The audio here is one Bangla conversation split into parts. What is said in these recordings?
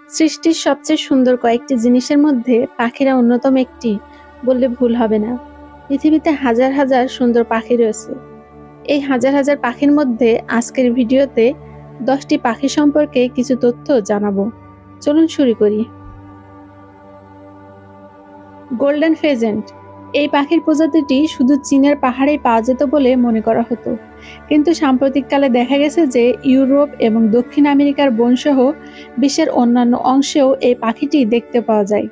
সৃষ্টির সবচেয়ে সুন্দর কয়েকটি জিনিসের মধ্যে পাখিরা অন্যতম একটি বললে ভুল হবে না। পৃথিবীতে হাজার হাজার সুন্দর পাখি রয়েছে। এই হাজার হাজার পাখির মধ্যে আজকের ভিডিওতে 10টি পাখি সম্পর্কে কিছু তথ্য জানাবো। চলুন শুরু করি। গোল্ডেন ফেজেন্ট, এই পাখির প্রজাতিটি শুধু চীনের পাহাড়েই পাওয়া যেত বলে মনে করা হতো, কিন্তু সাম্প্রতিককালে দেখা গেছে যে ইউরোপ এবং দক্ষিণ আমেরিকার বনসহ বিশ্বের অন্যান্য অংশেও এই পাখিটি দেখতে পাওয়া যায়।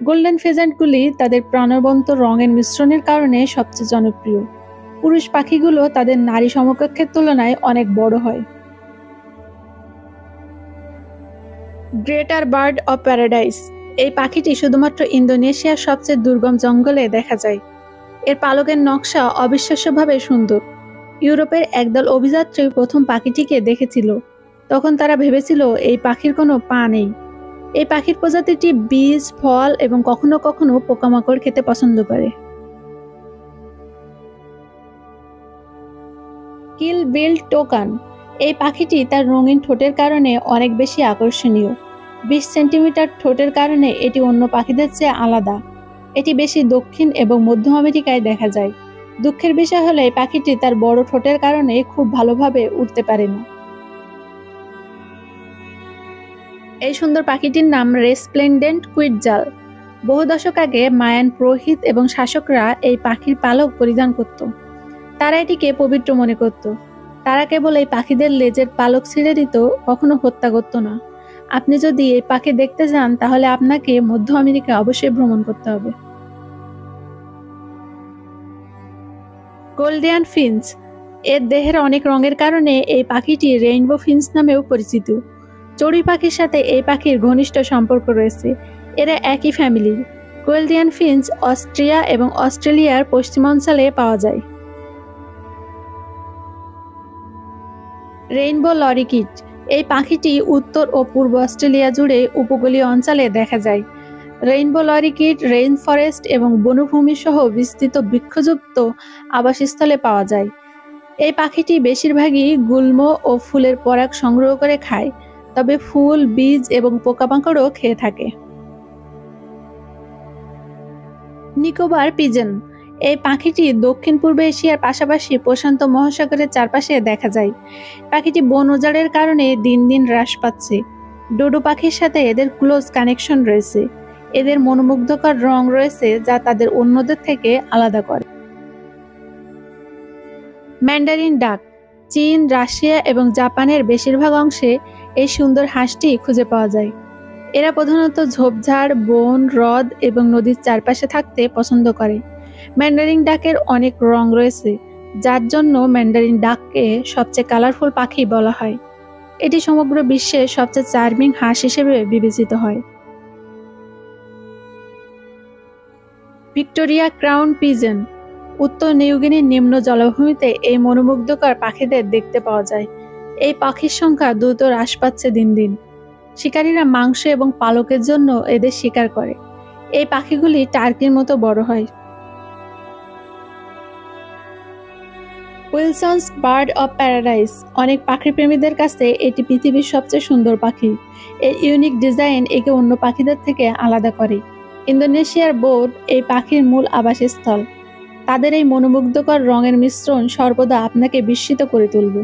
গোল্ডেন ফেজেন্টগুলি তাদের প্রাণবন্ত রঙের মিশ্রণের কারণে সবচেয়ে জনপ্রিয়। পুরুষ পাখিগুলো তাদের নারী সমকক্ষের তুলনায় অনেক বড় হয়। গ্রেটার বার্ড অফ প্যারাডাইস, এই পাখিটি শুধুমাত্র ইন্দোনেশিয়ার সবচেয়ে দুর্গম জঙ্গলে দেখা যায়। এর পালকের নকশা অবিশ্বাস্যভাবে সুন্দর। ইউরোপের একদল অভিযাত্রী প্রথম পাখিটিকে দেখেছিল। তখন তারা ভেবেছিল এই পাখির কোনো পা নেই। এই পাখির প্রজাতিটি বীজ, ফল এবং কখনো কখনো পোকামাকড় খেতে পছন্দ করে। কিল বিল টোকান, এই পাখিটি তার রঙিন ঠোঁটের কারণে অনেক বেশি আকর্ষণীয়। 20 সেন্টিমিটার ঠোঁটের কারণে এটি অন্য পাখিদের চেয়ে আলাদা। এটি বেশি দক্ষিণ এবং মধ্য আমেরিকায় দেখা যায়। দুঃখের বিষয় হলো এই পাখিটি তার বড় ঠোঁটের কারণে খুব ভালোভাবে উড়তে পারে না। এই সুন্দর পাখিটির নাম রেসপ্লেন্ডেন্ট কুইটজাল। বহু দশক আগে মায়ান পুরোহিত এবং শাসকরা এই পাখির পালক পরিধান করত। তারা এটিকে পবিত্র মনে করত। তারা কেবল এই পাখিদের লেজের পালক ছিঁড়ে দিত, কখনো হত্যা করত না। আপনি যদি এই পাখি দেখতে চান তাহলে আপনাকে মধ্য আমেরিকা অবশ্যই ভ্রমণ করতে হবে। গোল্ডিয়ান ফিঞ্চ, এর দেহের অনেক রঙের কারণে এই পাখিটি রেইনবো ফিঞ্চ নামেও পরিচিত। চড়ুই পাখির সাথে এই পাখির ঘনিষ্ঠ সম্পর্ক রয়েছে। এরা একই ফ্যামিলির। গোল্ডিয়ান ফিঞ্চ অস্ট্রিয়া এবং অস্ট্রেলিয়ার পশ্চিমাঞ্চলে পাওয়া যায়। রেইনবো লরিকিট, এই পাখিটি উত্তর ও পূর্ব অস্ট্রেলিয়া জুড়ে উপকূলীয় অঞ্চলে দেখা যায়। রেইনবো লরিকিট রেইন ফরেস্ট এবং বনভূমি সহ বিস্তৃত বৃক্ষযুক্ত আবাসস্থলে পাওয়া যায়। এই পাখিটি বেশিরভাগই গুল্ম ও ফুলের পরাগ সংগ্রহ করে খায়, তবে ফুল, বীজ এবং পোকামাকড়ও খেয়ে থাকে। নিকোবর পিজন, এই পাখিটি দক্ষিণ পূর্ব এশিয়ার পাশাপাশি প্রশান্ত মহাসাগরের চারপাশে দেখা যায়। পাখিটি বন উজাড়ের কারণে দিন দিন হ্রাস পাচ্ছে। ডোডো পাখির সাথে এদের ক্লোজ কানেকশন রয়েছে। এদের মনোমুগ্ধকর রং রয়েছে যা তাদের অন্যদের থেকে আলাদা করে। ম্যান্ডারিন ডাক, চীন, রাশিয়া এবং জাপানের বেশিরভাগ অংশে এই সুন্দর হাঁসটি খুঁজে পাওয়া যায়। এরা প্রধানত ঝোপঝাড়, বন, হ্রদ এবং নদীর চারপাশে থাকতে পছন্দ করে। ম্যান্ডারিন ডাকের অনেক রং রয়েছে, যার জন্য ম্যান্ডারিন ডাককে সবচেয়ে কালারফুল পাখি বলা হয়। এটি সমগ্র বিশ্বের সবচেয়ে চার্মিং হাঁস হিসেবে বিবেচিত হয়। ভিক্টোরিয়া ক্রাউন পিজন, উত্তর নিউগিনির নিম্ন জলাভূমিতে এই মনোমুগ্ধকর পাখিদের দেখতে পাওয়া যায়। এই পাখির সংখ্যা দ্রুত হ্রাস পাচ্ছে দিন দিন। শিকারীরা মাংস এবং পালকের জন্য এদের শিকার করে। এই পাখিগুলি টার্কির মতো বড় হয়। উইলসন্স বার্ড অফ প্যারাডাইস, অনেক পাখিপ্রেমীদের কাছে এটি পৃথিবীর সবচেয়ে সুন্দর পাখি। এর ইউনিক ডিজাইন একে অন্য পাখিদের থেকে আলাদা করে। ইন্দোনেশিয়ার বোট এই পাখির মূল আবাসস্থল। তাদের এই মনোমুগ্ধকর রঙের মিশ্রণ সর্বদা আপনাকে বিস্মিত করে তুলবে।